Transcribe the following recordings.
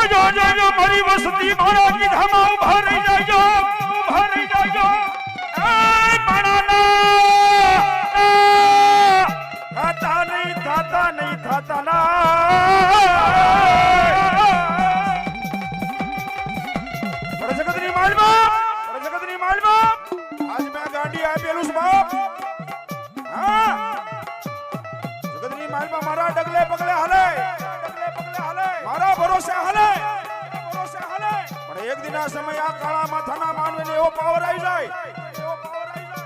જો મારી વસતી મારા કીધામાં ઉભા રહી જાજો એ માણાના થાતા નહીં ના જગતની માલમાં આજ મેં ગાંડી આપેલું છે બાપ હા જગતની માલમાં મારા ડગલે પગલે હાલે મારા ભરોસે હાલે પણ એક દિન આ સમય આ કાળા માથાના માનવીને એવો પાવર આવી જાય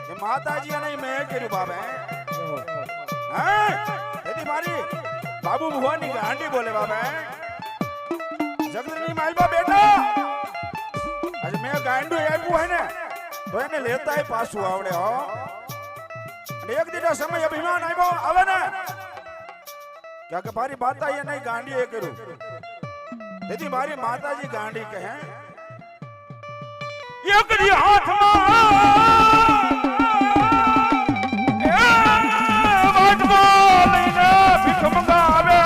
કે માતાજી અને મેં કર્યું બાપ હે તેથી મારી બાબુ ભુવાની ગાંડી બોલે બાપ હે જગતની માલમાં બેટા આજે મેં ગાંડું આપ્યું હોય ને તો એને લેતાય પાછું આવડે હો અને એક દિન સમય અભિમાન આવ્યો આવે ને કે મારી માતાએ નહીં ગાંડી એ કર્યું તેથી મારી માતાજી ગાંડી કહે એક દી હાથમાં લઈને ભીખ મંગાવે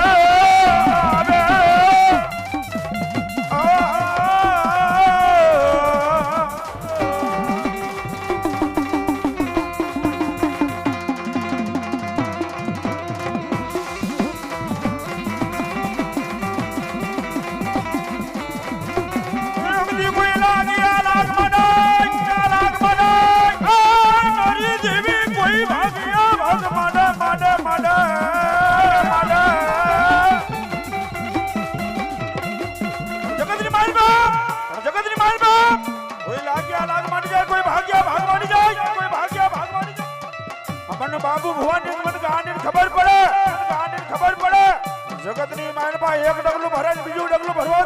બાબુ ભુવાની મને ગાંડી ખબર પડે જગતની માલમાં એક ડગલું ભરે બીજું ડગલું ભરવા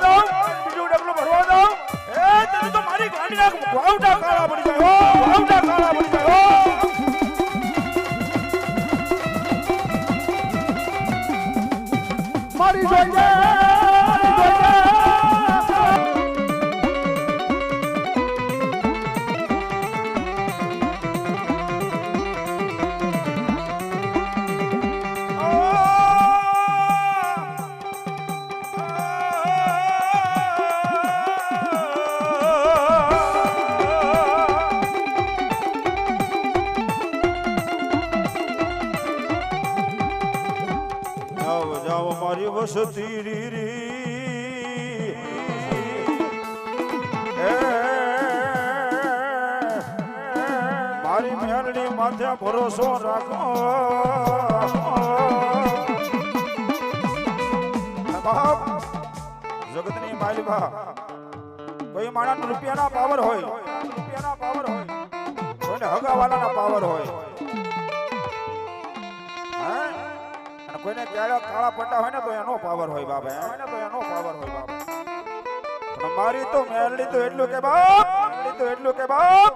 દઉં એ તને તો મારી ગાંડીના વાવટા કાળા પડી જાય મારી જોઈએ મારી મેરડી માથે ભરોસો રાખો બાપ જગતની માલિકા કોઈ માણસ રૂપિયાના પાવર હોય કોઈને હગાવાલાના પાવર હોય અને કોઈને કાળા પટ્ટા હોય ને તો એનો પાવર હોય બાપ પણ મારી તો મેરડી તો એટલું કે બાપ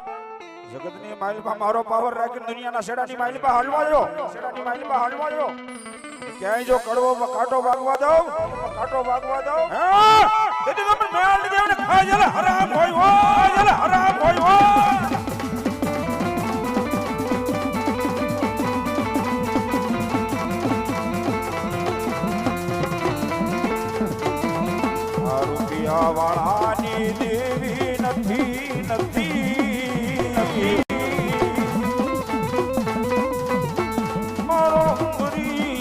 જગતની માલિકા મારો પાવર રાખીને દુનિયાના શેડાની માલિકા હાલવા જો ક્યાંય જો કડવો કાંટો વાગવા દઉં તેથી તમે મેરડી દેવને ખાઈ જલે હરામ હોય રૂપિયા વાળાની દેવી નથી મારો ગરીબ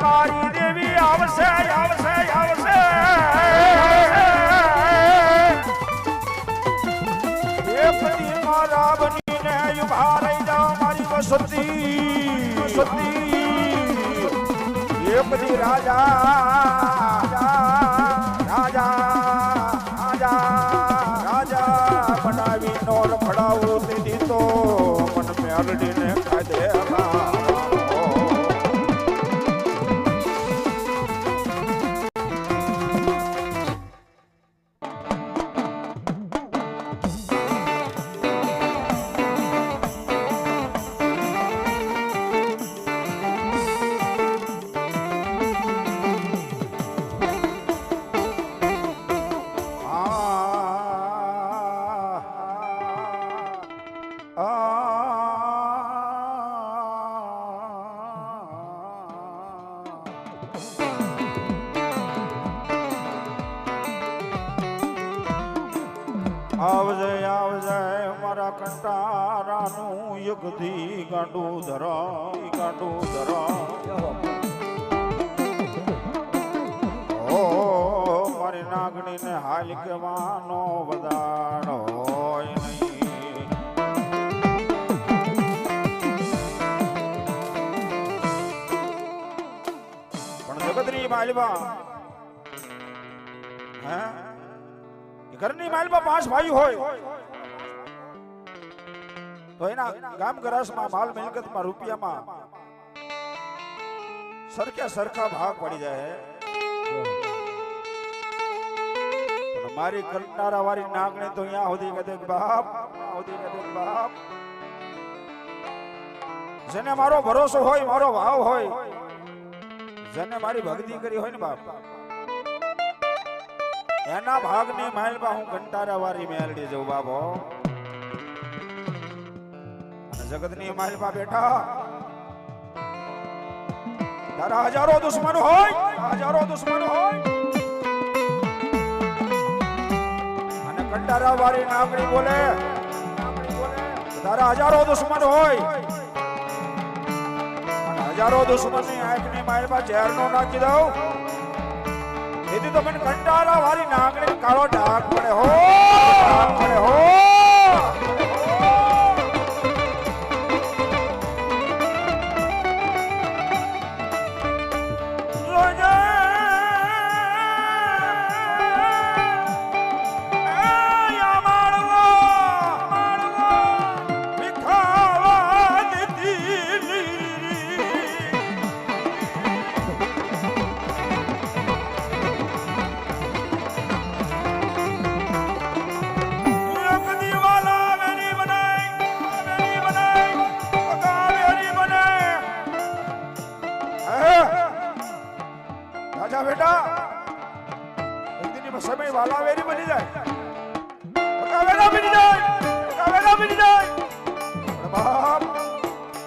મારી દેવી આવશે મારા બનીને ઉભા રહી જાઓ મારી વસતી એક દી રાજા બનાવી નો રખડાવું તેથી તો આવજે મારા કંટારાનું યુગથી ગાંડું ધરા ઓ મારી નાગણીને હાલ કહેવાનો વદાણ હોય નહીં. પણ જગતની માલવા હે ઘરની માલમાં 5 ભાઈ હોય તો એના ગામ ગરાસમાં માલ મિલકતમાં રૂપિયામાં સરખા ભાગ પડી જાય. પણ મારી કંટારા વાળી નાગણી તો અહીંયા સુધી કદે બાપ જેને મારો ભરોસો હોય મારો ભાવ હોય જેને મારી ભક્તિ કરી હોય ને બાપ એના ભાગની માલમાં હું કંટારા વાળી મેલડી જઉં બાબો. અને જગતની માલમાં બેઠા તારા હજારો દુશ્મન હોય અને કંટારા વાળી નાગણી બોલે તારા હજારો દુશ્મન હોય અને હજારો દુશ્મનની આંખની માલમાં ઝેરનો નાખી દઉં તેથી તો મને કંટારા વાળી નાગણી કાળો ડાક પડે હો. સમય વાલા વેરી બની જાય બાપ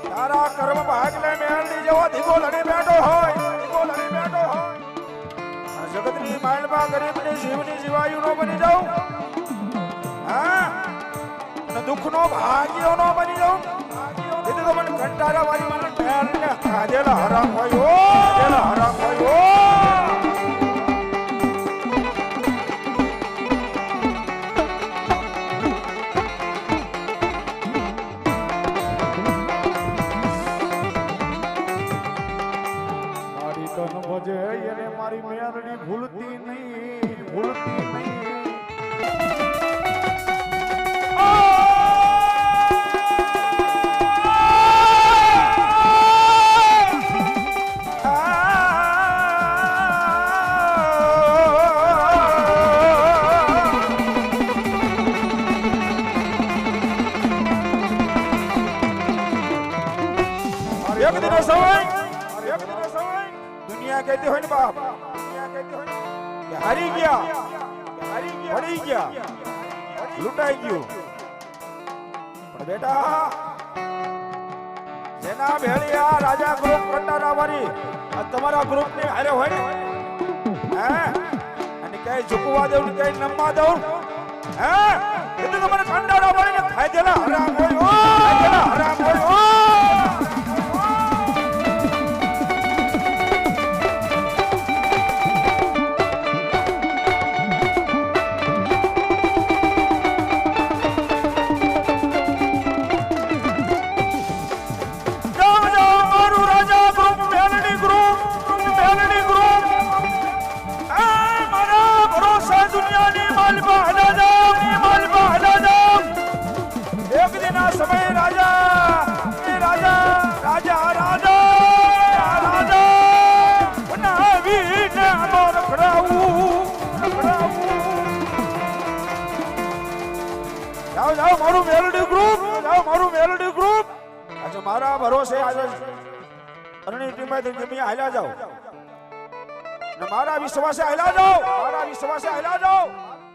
તારા કર્મ ભાગ ને મેળવી જેવો ધીગો લડી બેઠો હોય જગતની માલમાં ગરીબની જીવની જીવાયુ નો બની જાઉં હા અને દુઃખનો ભાગ્યો નો બની જાઉં એટલે તો મને કંટારા વાળી મને મેળને ખાધેલા હરામ હોય મારી મેરડી ભૂલતી નહીં એક દિનો સમય દુનિયા કહેતી હોય ને બાપ કે હારી ગયા પડી ગયા લૂંટાઈ ગયું પણ બેટા જેના ભેળિયા રાજા ગ્રુપ કંટારા વાળી આ તમારા ગ્રુપ ની હારે હોય ને હે અને કઈ ઝુકવા દેવું ને કઈ નમવા દેવું હે એટલે તમારે કંટારા વાળી ને ખાઈ દેલા હરામ હોય સમય રાજા બનાવીને રખડાવું જાઓ મારું મેલોડી ગ્રુપ આજે મારા ભરોસે આજે રણનીતિમાં તમે હાલ્યા જાઓ ને મારા વિશ્વાસે હાલ્યા જાઓ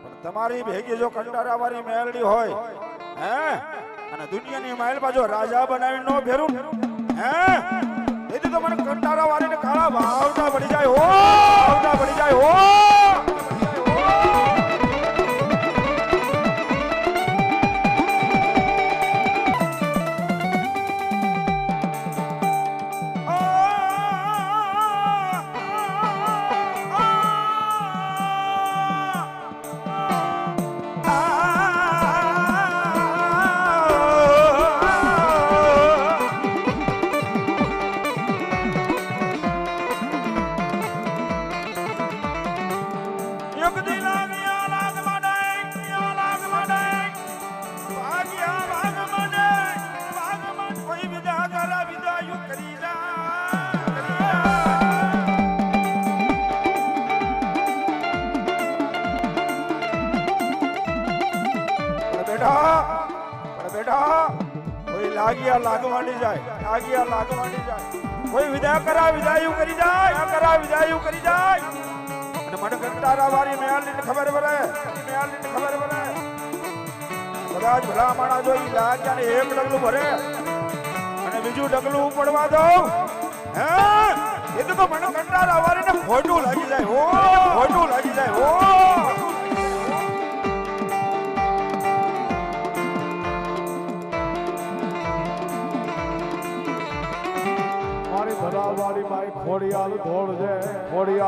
પણ તમારી ભેગી જો કંટારા વાળી મેલડી હોય હે અને દુનિયાની માલમાં જો રાજા બનાવી નો ફેરું હે તેથી તો મને કંટારા વાળીને કાળા ભાવના પડી જાય હો બેટા કોઈ લાગવાની જાય કોઈ વિદાય કરા વિદાયું કરી જાય અને મને કંટારા વાળી મેળની ખબર પડે કદાચ ભલા માણા જો ઈ લાગ્યા ને એક ડગલું ભરે અને બીજું ડગલું પડવા દઉં હે એ તો મને કંટારા વાળી ને ખોટું લાગી જાય મારી ભરાવાળી મારી ખોડિયાલ ધોળ છે ખોડિયાલ